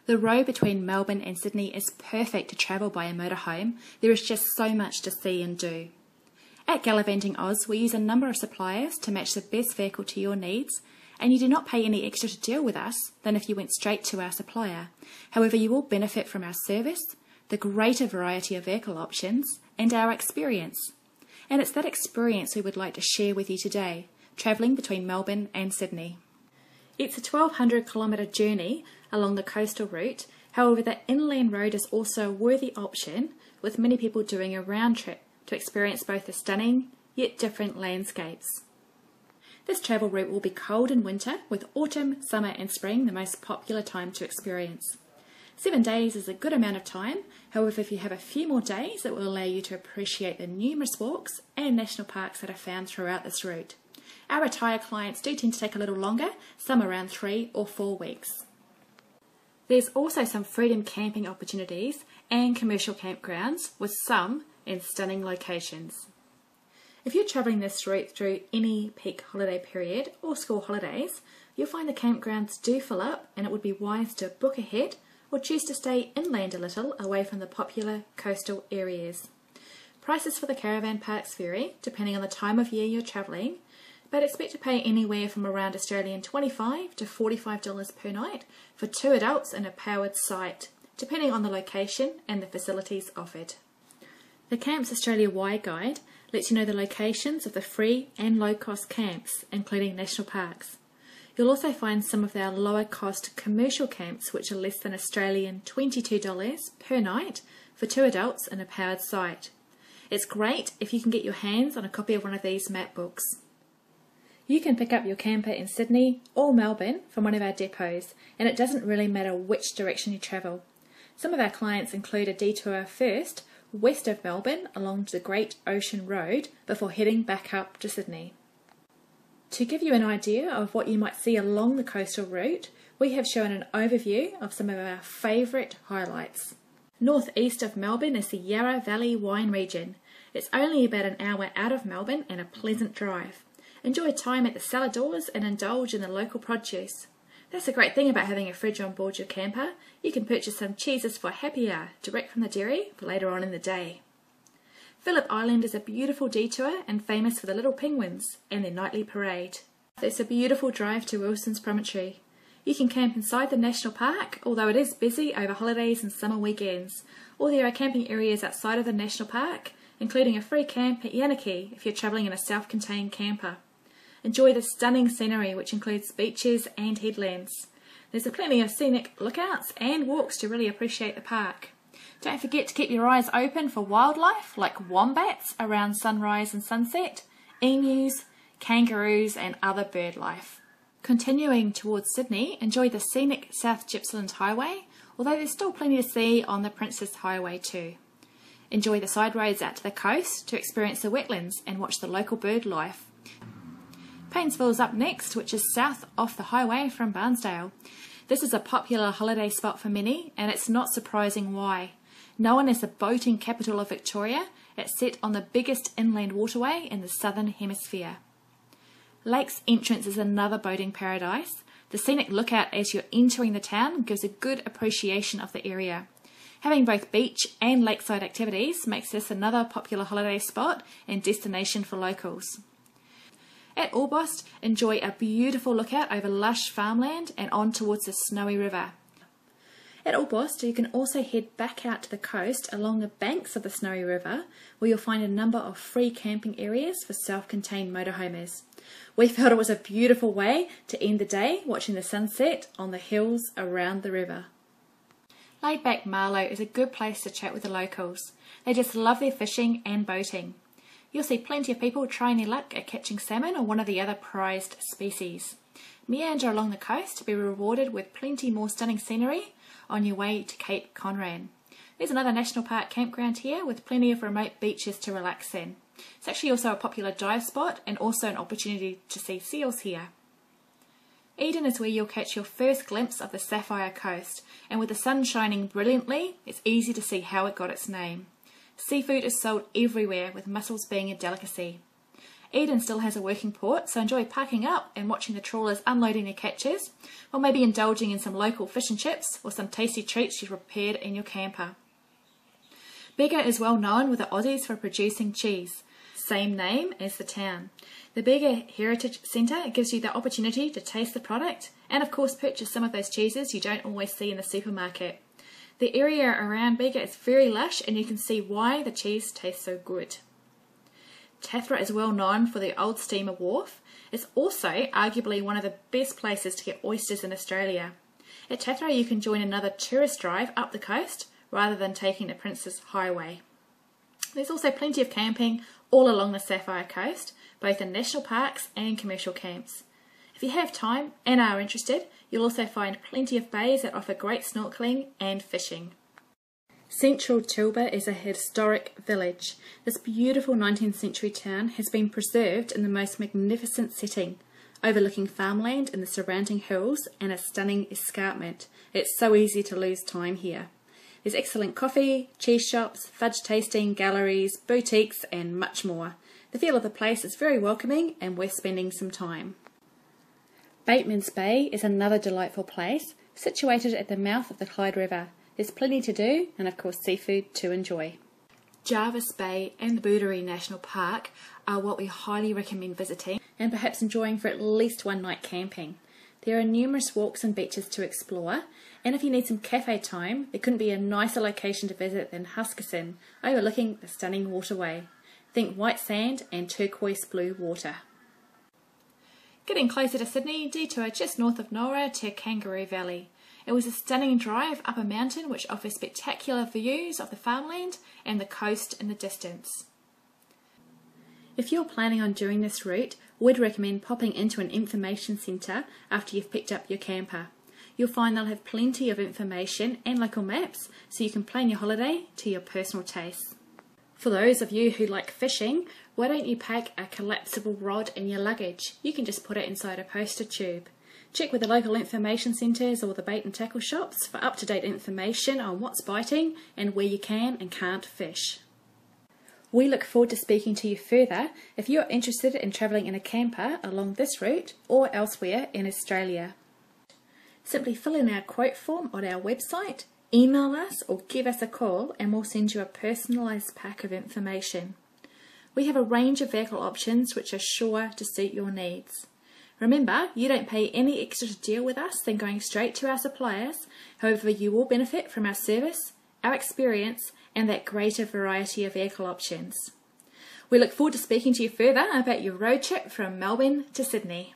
The road between Melbourne and Sydney is perfect to travel by a motorhome. There is just so much to see and do. At Gallivanting Oz, we use a number of suppliers to match the best vehicle to your needs, and you do not pay any extra to deal with us than if you went straight to our supplier. However, you will benefit from our service, the greater variety of vehicle options, and our experience. And it's that experience we would like to share with you today, travelling between Melbourne and Sydney. It's a 1,200 kilometre journey along the coastal route. However, the inland road is also a worthy option, with many people doing a round trip to experience both the stunning yet different landscapes. This travel route will be cold in winter, with autumn, summer and spring the most popular time to experience. 7 days is a good amount of time. However, if you have a few more days, it will allow you to appreciate the numerous walks and national parks that are found throughout this route. Our retired clients do tend to take a little longer, some around 3 or 4 weeks. There's also some freedom camping opportunities and commercial campgrounds, with some in stunning locations. If you're travelling this route through any peak holiday period or school holidays, you'll find the campgrounds do fill up, and it would be wise to book ahead or choose to stay inland a little away from the popular coastal areas. Prices for the caravan parks vary depending on the time of year you're travelling, but expect to pay anywhere from around Australian $25 to $45 per night for 2 adults and a powered site, depending on the location and the facilities offered. The Camps Australia Wide Guide lets you know the locations of the free and low-cost camps, including national parks. You'll also find some of our lower-cost commercial camps, which are less than Australian $22 per night for 2 adults and a powered site. It's great if you can get your hands on a copy of one of these map books. You can pick up your camper in Sydney or Melbourne from one of our depots, and it doesn't really matter which direction you travel. Some of our clients include a detour first west of Melbourne along the Great Ocean Road before heading back up to Sydney. To give you an idea of what you might see along the coastal route, we have shown an overview of some of our favourite highlights. Northeast of Melbourne is the Yarra Valley wine region. It's only about an hour out of Melbourne and a pleasant drive. Enjoy time at the cellar doors and indulge in the local produce. That's a great thing about having a fridge on board your camper. You can purchase some cheeses for happy hour direct from the dairy for later on in the day. Phillip Island is a beautiful detour and famous for the little penguins and their nightly parade. It's a beautiful drive to Wilson's Promontory. You can camp inside the national park, although it is busy over holidays and summer weekends, or there are camping areas outside of the national park, including a free camp at Yanaki if you're travelling in a self-contained camper. Enjoy the stunning scenery, which includes beaches and headlands. There's plenty of scenic lookouts and walks to really appreciate the park. Don't forget to keep your eyes open for wildlife like wombats around sunrise and sunset, emus, kangaroos and other bird life. Continuing towards Sydney, enjoy the scenic South Gippsland Highway, although there's still plenty to see on the Princess Highway too. Enjoy the side roads out to the coast to experience the wetlands and watch the local bird life. Paynesville is up next, which is south off the highway from Barnsdale. This is a popular holiday spot for many, and it's not surprising why. Known as the boating capital of Victoria, it's set on the biggest inland waterway in the southern hemisphere. Lakes Entrance is another boating paradise. The scenic lookout as you're entering the town gives a good appreciation of the area. Having both beach and lakeside activities makes this another popular holiday spot and destination for locals. At Orbost, enjoy a beautiful lookout over lush farmland and on towards the Snowy River. At Orbost, you can also head back out to the coast along the banks of the Snowy River, where you'll find a number of free camping areas for self-contained motorhomers. We felt it was a beautiful way to end the day watching the sunset on the hills around the river. Laid-back Marlow is a good place to chat with the locals. They just love their fishing and boating. You'll see plenty of people trying their luck at catching salmon or one of the other prized species. Meander along the coast to be rewarded with plenty more stunning scenery on your way to Cape Conran. There's another national park campground here with plenty of remote beaches to relax in. It's actually also a popular dive spot and also an opportunity to see seals here. Eden is where you'll catch your first glimpse of the Sapphire Coast, and with the sun shining brilliantly, it's easy to see how it got its name. Seafood is sold everywhere, with mussels being a delicacy. Eden still has a working port, so enjoy parking up and watching the trawlers unloading their catches, or maybe indulging in some local fish and chips or some tasty treats you've prepared in your camper. Bega is well known with the Aussies for producing cheese, same name as the town. The Bega Heritage Centre gives you the opportunity to taste the product and of course purchase some of those cheeses you don't always see in the supermarket. The area around Bega is very lush and you can see why the cheese tastes so good. Tathra is well known for the old steamer wharf. It's also arguably one of the best places to get oysters in Australia. At Tathra you can join another tourist drive up the coast rather than taking the Prince's Highway. There's also plenty of camping all along the Sapphire Coast, both in national parks and commercial camps. If you have time and are interested, you'll also find plenty of bays that offer great snorkeling and fishing. Central Tilba is a historic village. This beautiful 19th century town has been preserved in the most magnificent setting, overlooking farmland and the surrounding hills and a stunning escarpment. It's so easy to lose time here. There's excellent coffee, cheese shops, fudge tasting, galleries, boutiques and much more. The feel of the place is very welcoming and worth spending some time. Bateman's Bay is another delightful place, situated at the mouth of the Clyde River. There's plenty to do and of course seafood to enjoy. Jarvis Bay and the Booderee National Park are what we highly recommend visiting and perhaps enjoying for at least one night camping. There are numerous walks and beaches to explore, and if you need some cafe time, there couldn't be a nicer location to visit than Huskisson, overlooking the stunning waterway. Think white sand and turquoise blue water. Getting closer to Sydney, detour just north of Nowra to Kangaroo Valley. It was a stunning drive up a mountain which offers spectacular views of the farmland and the coast in the distance. If you're planning on doing this route, we'd recommend popping into an information centre after you've picked up your camper. You'll find they'll have plenty of information and local maps so you can plan your holiday to your personal tastes. For those of you who like fishing, why don't you pack a collapsible rod in your luggage? You can just put it inside a poster tube. Check with the local information centres or the bait and tackle shops for up-to-date information on what's biting and where you can and can't fish. We look forward to speaking to you further if you're interested in travelling in a camper along this route or elsewhere in Australia. Simply fill in our quote form on our website, email us or give us a call and we'll send you a personalised pack of information. We have a range of vehicle options which are sure to suit your needs. Remember, you don't pay any extra to deal with us than going straight to our suppliers. However, you will benefit from our service, our experience and that greater variety of vehicle options. We look forward to speaking to you further about your road trip from Melbourne to Sydney.